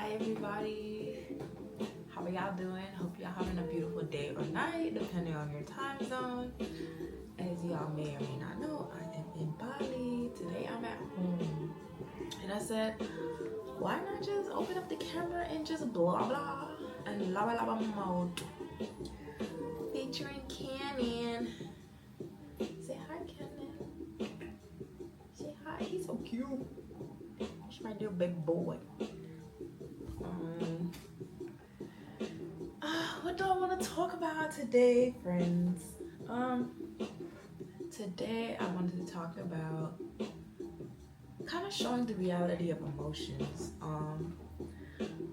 Hi everybody, how are y'all doing? Hope y'all having a beautiful day or night depending on your time zone. As y'all may or may not know, I am in Bali. Today I'm at home and I said, why not just open up the camera and just blah blah and lava lava mode featuring Cannon. Say hi, Cannon. Say hi, he's so cute. He's my little baby boy. What do I want to talk about today, friends? Today I wanted to talk about kind of showing the reality of emotions.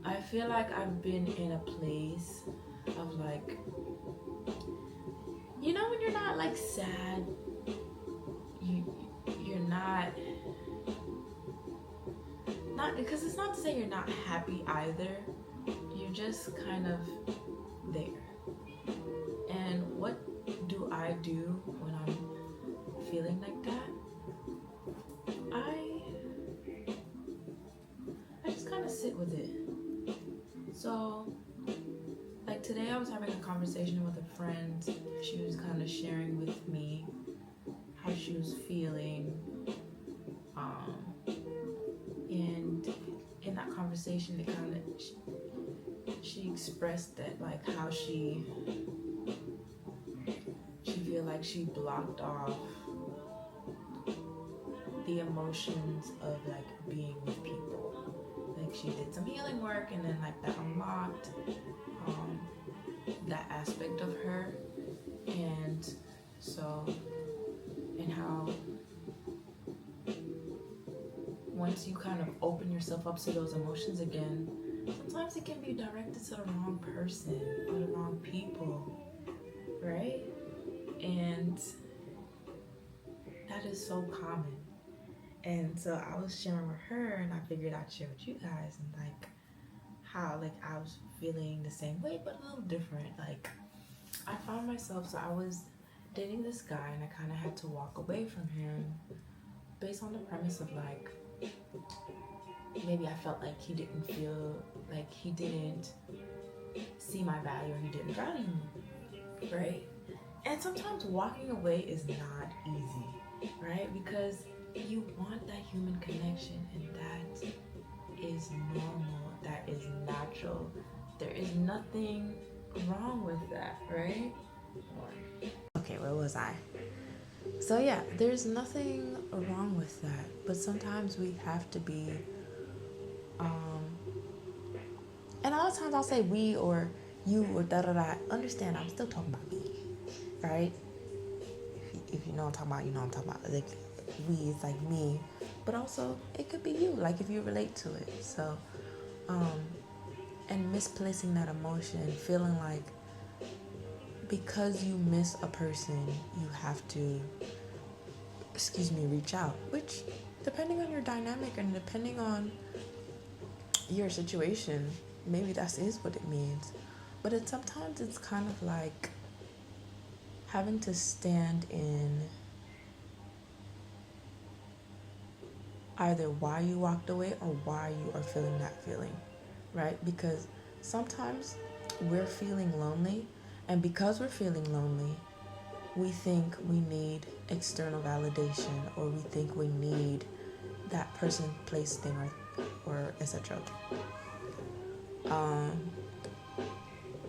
I feel like I've been in a place of like, you know, when you're not like sad, you're not because it's not to say you're not happy either. You're just kind of there. And what do I do when I'm feeling like that? I just kind of sit with it. So, like today I was having a conversation with a friend. She was kind of sharing with me how she was feeling. And in that conversation, she expressed that like how she feel like she blocked off the emotions of like being with people. Like she did some healing work and then like that unlocked that aspect of her. And so, and how once you kind of open yourself up to those emotions again, sometimes it can be directed to the wrong person or the wrong people, right? And that is so common. And so I was sharing with her, and I figured I'd share with you guys, and like how like I was feeling the same way but a little different. Like I found myself, so I was dating this guy and I kind of had to walk away from him based on the premise of like maybe I felt like he didn't feel like he didn't see my value or he didn't value me, right? And sometimes walking away is not easy, right? Because you want that human connection, and that is normal, that is natural. There is nothing wrong with that, right? Okay, where was I? So yeah, there's nothing wrong with that, but sometimes we have to be and a lot of times I'll say we or you or da da da. Understand, I'm still talking about me, right? If you know what I'm talking about, you know what I'm talking about. Like we is like me, but also it could be you, like if you relate to it. So, and misplacing that emotion, feeling like because you miss a person, you have to, reach out. Which, depending on your dynamic and depending on your situation, maybe that is what it means. But sometimes it's kind of like having to stand in either why you walked away or why you are feeling that feeling, right? Because sometimes we're feeling lonely, and because we're feeling lonely, we think we need external validation, or we think we need that person, place, thing, or etc.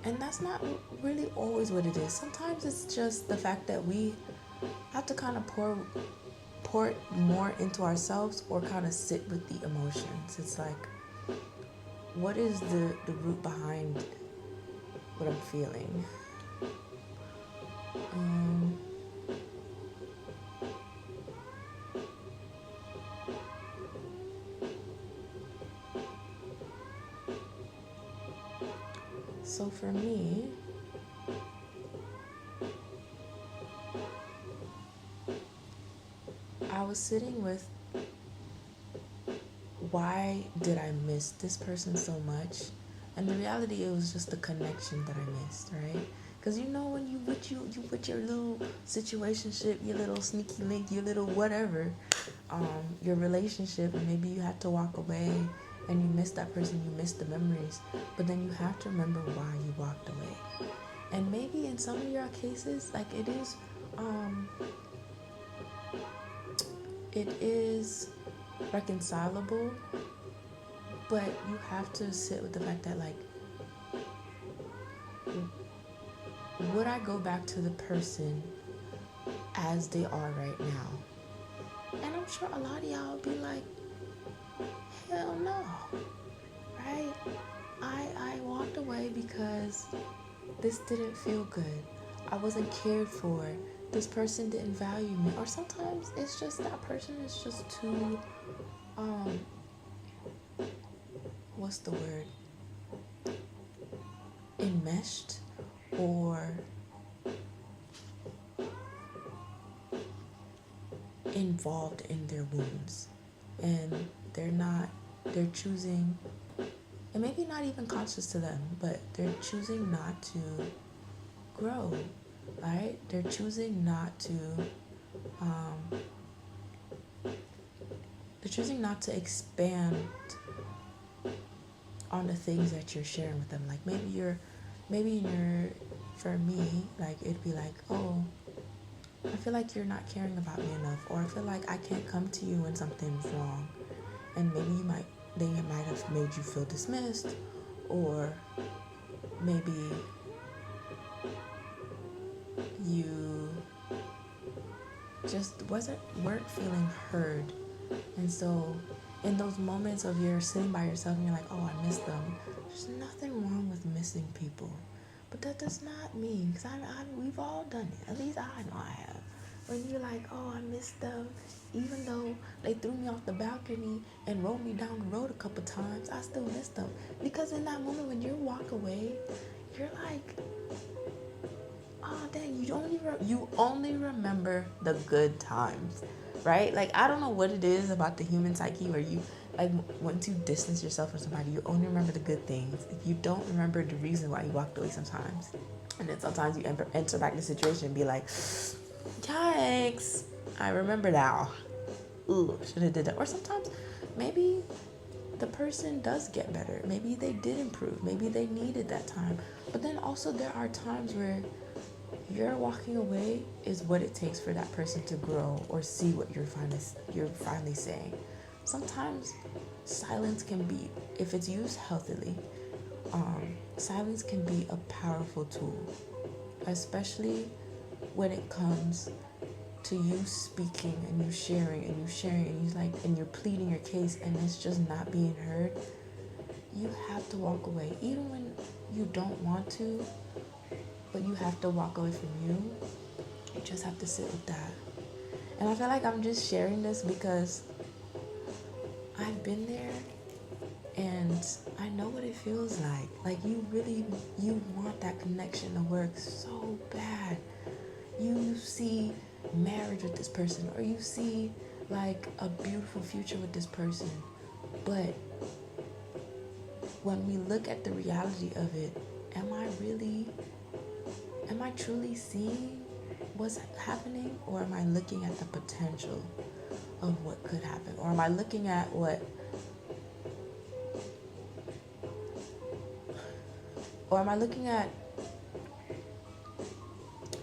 And that's not really always what it is. Sometimes it's just the fact that we have to kind of pour more into ourselves, or kind of sit with the emotions. It's like, what is the root behind what I'm feeling? So for me, I was sitting with, why did I miss this person so much? And the reality, it was just the connection that I missed, right? Because you know, when you with your little situationship, your little sneaky link, your little whatever, your relationship, and maybe you had to walk away, and you miss that person, you miss the memories, but then you have to remember why you walked away. And maybe in some of your cases, like it is reconcilable, but you have to sit with the fact that, like, would I go back to the person as they are right now? And I'm sure a lot of y'all will be like, hell no, right? I walked away because this didn't feel good. I wasn't cared for. This person didn't value me. Or sometimes it's just that person is just too, what's the word? Enmeshed or involved in their wounds. And they're choosing, and maybe not even conscious to them, but they're choosing not to grow, right? They're choosing not to, expand on the things that you're sharing with them. Like for me, like it'd be like, oh, I feel like you're not caring about me enough, or I feel like I can't come to you when something's wrong. And maybe they might have made you feel dismissed, or maybe you just weren't feeling heard. And so in those moments of you're sitting by yourself and you're like, oh, I miss them, there's nothing wrong with missing people. But that does not mean, because we've all done it, at least I know I have, when you're like, oh, I miss them, even though they threw me off the balcony and rolled me down the road a couple times, I still miss them. Because in that moment when you walk away, you're like, oh dang, you only remember the good times, right? Like, I don't know what it is about the human psyche where you, like, once you distance yourself from somebody, you only remember the good things. You don't remember the reason why you walked away sometimes. And then sometimes you enter back in the situation and be like, yikes, I remember now. Ooh, should have did that. Or sometimes maybe the person does get better. Maybe they did improve. Maybe they needed that time. But then also there are times where your walking away is what it takes for that person to grow or see what you're finally saying. Sometimes silence can be, if it's used healthily, silence can be a powerful tool, especially when it comes to you speaking and you sharing and you're pleading your case and it's just not being heard. You have to walk away, even when you don't want to, but you have to walk away from you. You just have to sit with that. And I feel like I'm just sharing this because I've been there and I know what it feels like. Like, you want that connection to work so bad. You see marriage with this person, or you see like a beautiful future with this person. But when we look at the reality of it, am I truly seeing what's happening, or am I looking at the potential of what could happen? Or am I looking at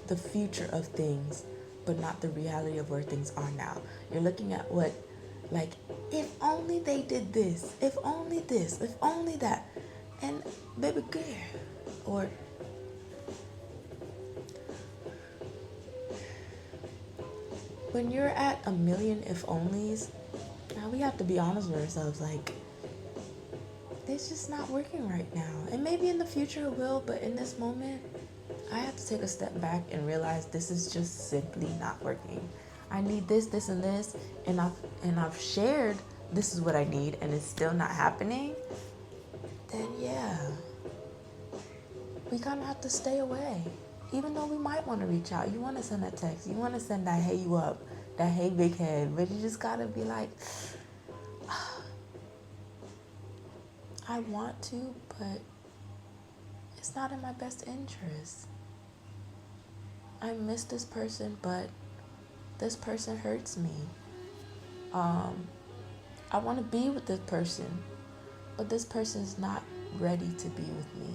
the future of things, but not the reality of where things are now? You're looking at what, like, if only they did this, if only that, and baby girl, or when you're at a million if onlys, now we have to be honest with ourselves, like, it's just not working right now. And maybe in the future it will, but in this moment, I have to take a step back and realize this is just simply not working. I need this, and this, and I've shared this is what I need, and it's still not happening. Then yeah, we kind of have to stay away. Even though we might want to reach out, you want to send that text, you want to send that hey you up, that hey big head, but you just gotta be like, I want to, but it's not in my best interest. I miss this person, but this person hurts me. I want to be with this person, but this person is not ready to be with me,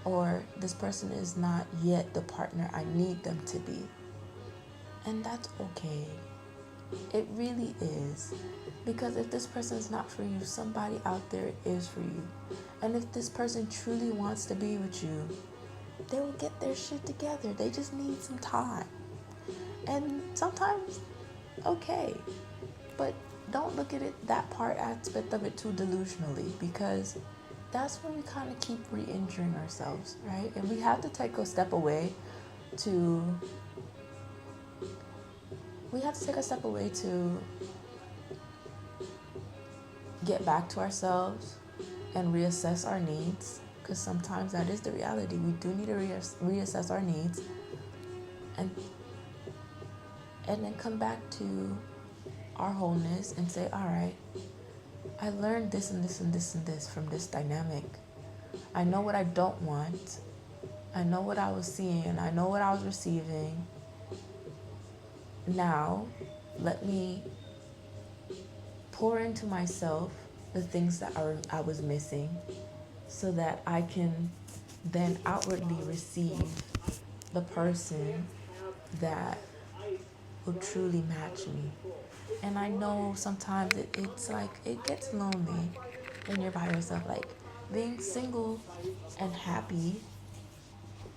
or this person is not yet the partner I need them to be. And that's okay. It really is. Because if this person is not for you, somebody out there is for you. And if this person truly wants to be with you, they will get their shit together. They just need some time. And sometimes, okay. But don't look at it, that part aspect of it too delusionally, because that's when we kind of keep re-injuring ourselves, right? And we have to take a step away to get back to ourselves and reassess our needs, because sometimes that is the reality. We do need to reassess our needs, and then come back to our wholeness and say, all right, I learned this and this and this and this from this dynamic. I know what I don't want. I know what I was seeing. I know what I was receiving. Now, let me pour into myself the things that I was missing, so that I can then outwardly receive the person that will truly match me. And I know sometimes it's like, it gets lonely when you're by yourself. Like, being single and happy,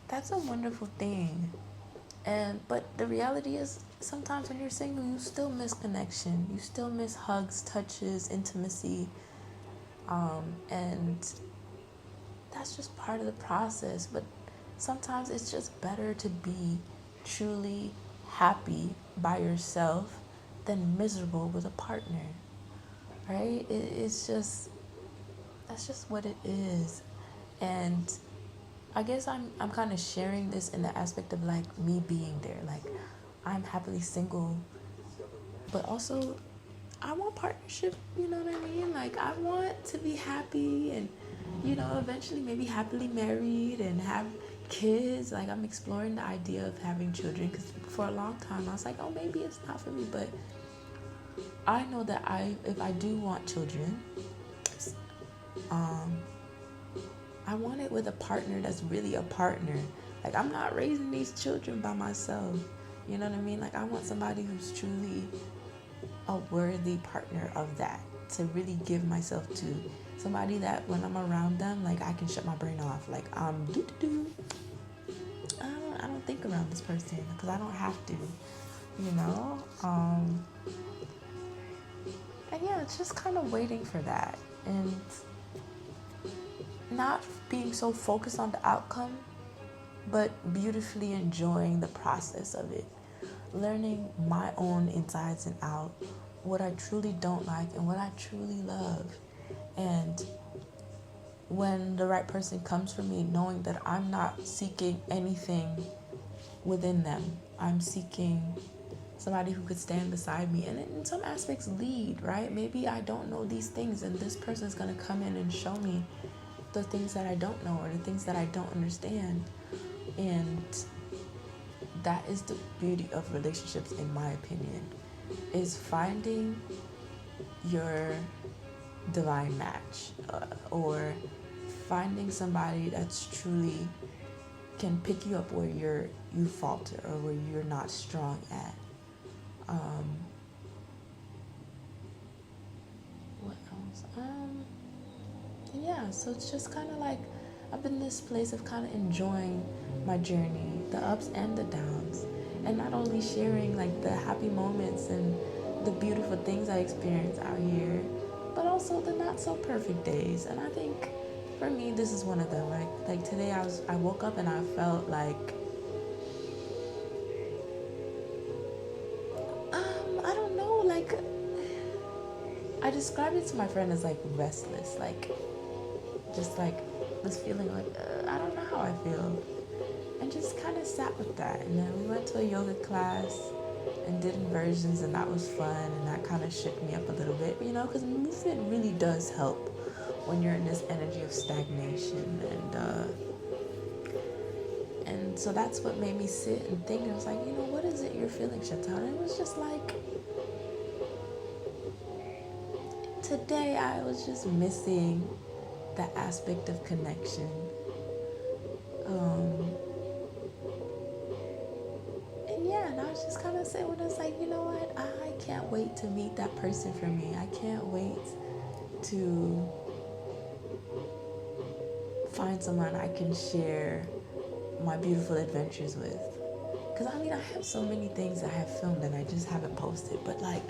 that's a wonderful thing. But the reality is, sometimes when you're single, you still miss connection. You still miss hugs, touches, intimacy. And that's just part of the process. But sometimes it's just better to be truly happy by yourself than miserable with a partner, right? It's just, that's just what it is. And I guess I'm kind of sharing this in the aspect of like me being there. Like, I'm happily single, but also I want partnership, you know what I mean? Like, I want to be happy and, eventually maybe happily married and have kids. Like, I'm exploring the idea of having children, because for a long time I was like, oh, maybe it's not for me. But I know that if I do want children, I want it with a partner that's really a partner. Like, I'm not raising these children by myself. You know what I mean? Like, I want somebody who's truly a worthy partner of that, to really give myself to. Somebody that when I'm around them, like, I can shut my brain off. Like, I don't think around this person, because I don't have to, and yeah, it's just kind of waiting for that, and not being so focused on the outcome, but beautifully enjoying the process of it. Learning my own insides and out, what I truly don't like and what I truly love. And when the right person comes for me, knowing that I'm not seeking anything within them. I'm seeking somebody who could stand beside me and in some aspects lead, right? Maybe I don't know these things, and this person's going to come in and show me the things that I don't know, or the things that I don't understand. And that is the beauty of relationships, in my opinion, is finding your divine match, or finding somebody that's truly can pick you up where you falter, or where you're not strong at. What else? Yeah, so it's just kind of like I've been in this place of kind of enjoying my journey, the ups and the downs, and not only sharing like the happy moments and the beautiful things I experience out here, but also the not so perfect days. And I think for me, this is one of them. Like today, I woke up and I felt like I don't know, like I described it to my friend as like restless, like just like this feeling like I don't know how I feel, and just kind of sat with that. And then we went to a yoga class and did inversions, and that was fun, and that kind of shook me up a little bit, because movement really does help when you're in this energy of stagnation. And so that's what made me sit and think. I was like, what is it you're feeling, Chantal? And it was just like, today I was just missing that aspect of connection. And yeah, and I was just kind of saying when it's like, you know what? I can't wait to meet that person for me. I can't wait to find someone I can share my beautiful adventures with. Because I mean, I have so many things I have filmed and I just haven't posted. But like,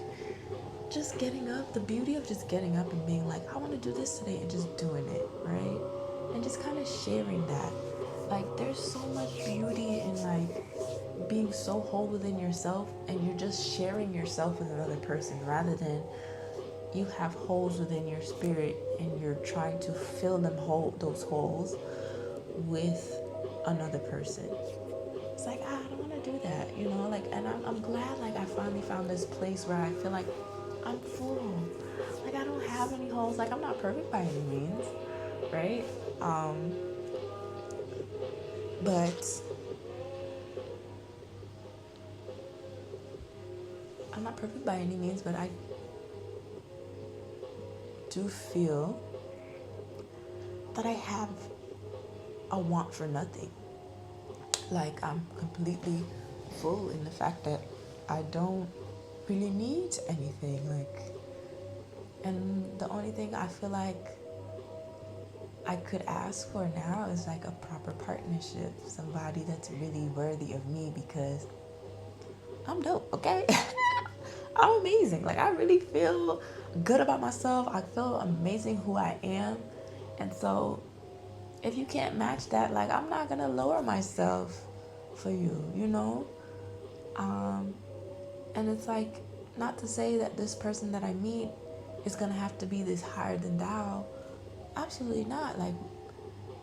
just getting up, the beauty of just getting up and being like, I want to do this today and just doing it, right? And just kind of sharing that. Like, there's so much beauty in like being so whole within yourself and you're just sharing yourself with another person rather than you have holes within your spirit and you're trying to fill those holes with another person. It's like, I don't want to do that, you know, like, and I'm glad like I finally found this place where I feel like I'm full. Like, I don't have any holes. Like, I'm not perfect by any means, right? But I'm not perfect by any means, but I do feel that I have a want for nothing. Like, I'm completely full in the fact that I don't really need anything. Like, and the only thing I feel like I could ask for now is like a proper partnership, somebody that's really worthy of me, because I'm dope, okay? I'm amazing. Like, I really feel good about myself. I feel amazing who I am. And so if you can't match that, like, I'm not gonna lower myself for you, you know? And it's like, not to say that this person that I meet is gonna have to be this higher than thou. Absolutely not. Like,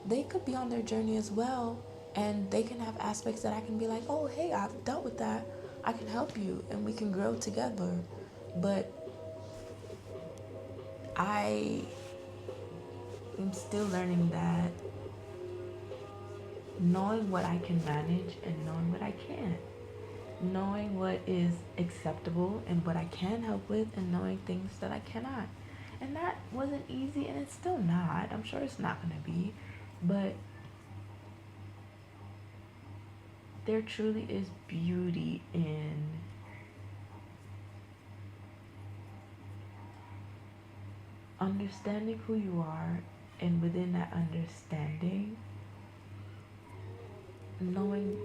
they could be on their journey as well, and they can have aspects that I can be like, oh, hey, I've dealt with that. I can help you, and we can grow together. But I am still learning that knowing what I can manage and knowing what I can't, knowing what is acceptable and what I can help with, and knowing things that I cannot. And that wasn't easy, and it's still not. I'm sure it's not going to be. But there truly is beauty in understanding who you are, and within that understanding, knowing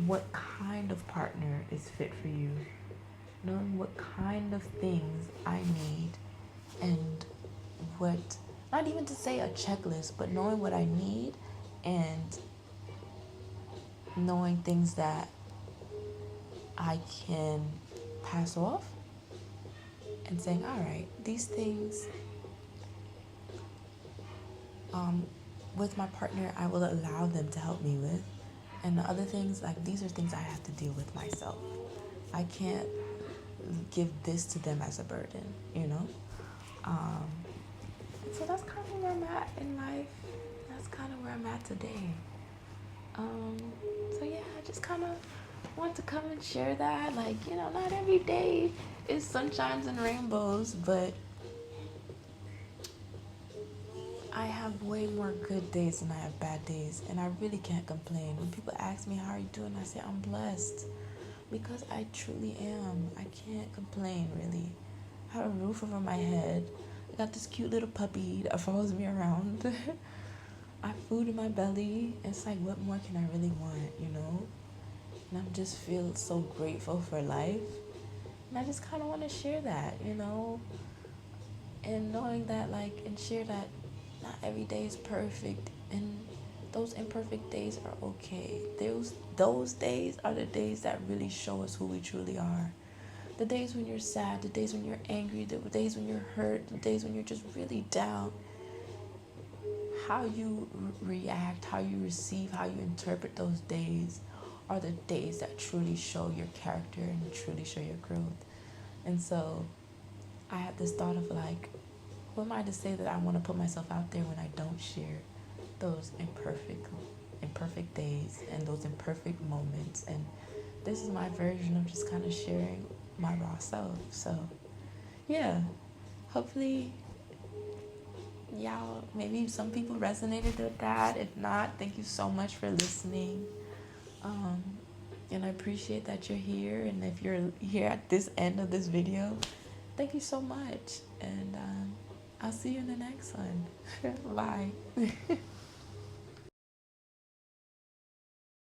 what kind of partner is fit for you, knowing what kind of things I need, and what, not even to say a checklist, but knowing what I need, and knowing things that I can pass off, and saying, all right, these things, with my partner, I will allow them to help me with. And the other things, like, these are things I have to deal with myself. I can't give this to them as a burden, you know? So that's kind of where I'm at in life. That's kind of where I'm at today. So yeah, I just kind of want to come and share that. Like, you know, not every day is sunshines and rainbows, but I have way more good days than I have bad days, and I really can't complain. When people ask me, how are you doing? I say, I'm blessed, because I truly am. I can't complain, really. I have a roof over my head. I got this cute little puppy that follows me around. I have food in my belly. It's like, what more can I really want, you know? And I just feel so grateful for life. And I just kind of want to share that, you know? And knowing that, like, and share that not every day is perfect, and those imperfect days are okay. Those days are the days that really show us who we truly are. The days when you're sad, the days when you're angry, the days when you're hurt, the days when you're just really down. How you react, how you receive, how you interpret those days are the days that truly show your character and truly show your growth. And so I have this thought of like, who am I to say that I want to put myself out there when I don't share those imperfect days and those imperfect moments? And this is my version of just kind of sharing my raw self. So yeah, hopefully y'all, maybe some people resonated with that. If not, thank you so much for listening. And I appreciate that you're here. And if you're here at this end of this video, thank you so much. And I'll see you in the next one. Bye.